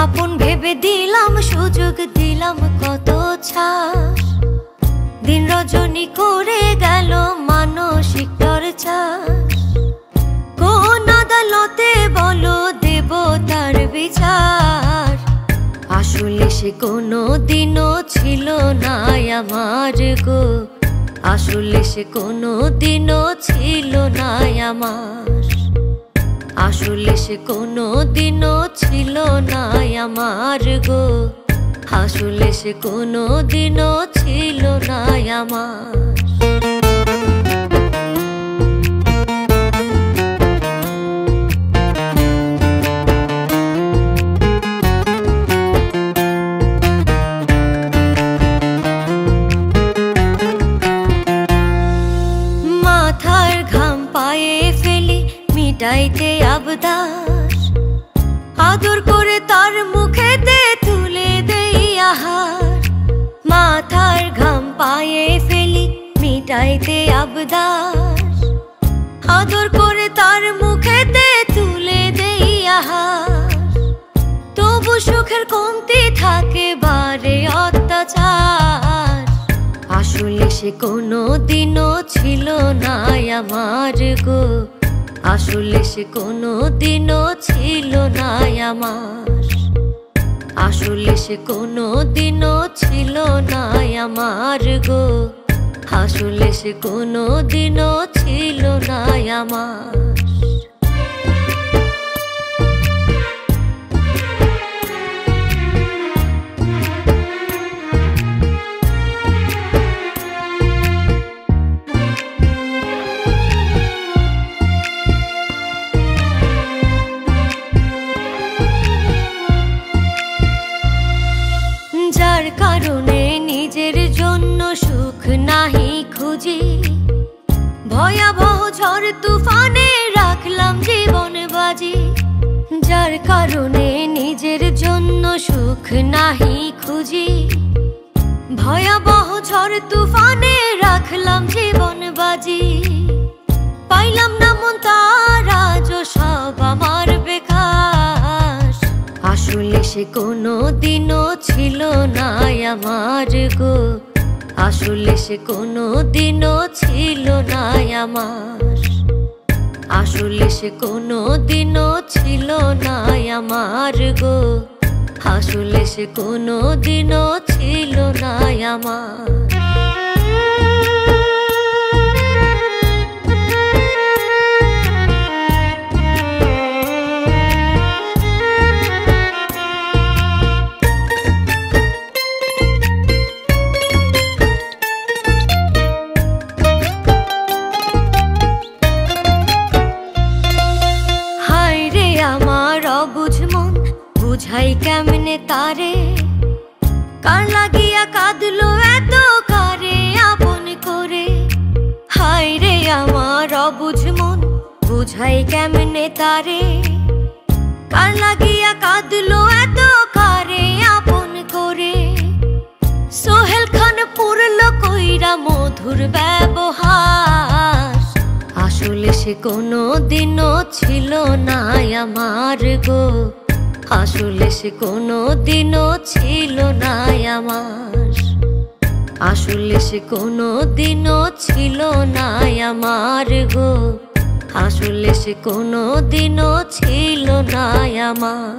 আপন ভেবে দিলাম সুযোগ দিলাম কত ছাড়, দিন রজনী করে গেল মানসিক টর্চার। কোন আদালতে বলো দেব তার বিচার, আসলে সে কোনো দিনও ছিল না আমার গো, আসলে সে কোনো দিনও ছিল না আমার, আসলে সে কোনো দিনও ছিল না আমার গো, আসলে সে কোনো দিনও ছিল না আমার। মাথার ঘাম পায়ে ফেলি মিটাইতে আবদার, আদর করে তার মুখেতে তুলে দেই আহার। মাথার ঘাম পায়ে ফেলি মিটাইতে আবদার, আদর করে তার মুখেতে তুলে দেই আহার। তবু সুখের কমতি থাকে বারে অত্যাচার, আসলে সে কোনো দিনও ছিল না আমার গো, আসলে সে কোনো দিনও ছিল না আমার, আসলে সে কোনো দিনও ছিল না আমার গো, আসলে সে কোনো দিনও ছিল না আমার। যার কারণে নিজের জন্য সুখ নাহি খুঁজি, ভয়াবহ ঝড় তুফানে রাখলাম জীবন বাজি। যার কারণে নিজের জন্য সুখ নাহি খুঁজি, ভয়াবহ ঝড় তুফানে রাখলাম জীবন বাজি। পাইলাম না মন তার আজও সব আমার বেকার, আসলে সে কোনো দিনও ছিল না আমার গো, আসলে সে কোনো দিনও ছিল না আমার, আসলে সে কোনো দিনও ছিল না আমার গো, আসলে সে কোনো দিনও ছিল না আমার। বুঝাই কেমনে তারে, কার লাগিয়া কাঁদলো এত কারে আপন করে। হায় রে আমার অবুঝ মন, বুঝাই কেমনে তারে, কার লাগিয়া কাঁদলো এত কারে আপন করে। সোহেল খান পুরলো কইরা মধুর ব্যবহার, আসলে সে কোনো দিনও ছিল না আমার গো, আসলে সে কোনো দিনও ছিল না আমার, আসলে সে কোনো দিনও ছিল না আমার গো, আসলে সে কোনো দিনও ছিল না আমার।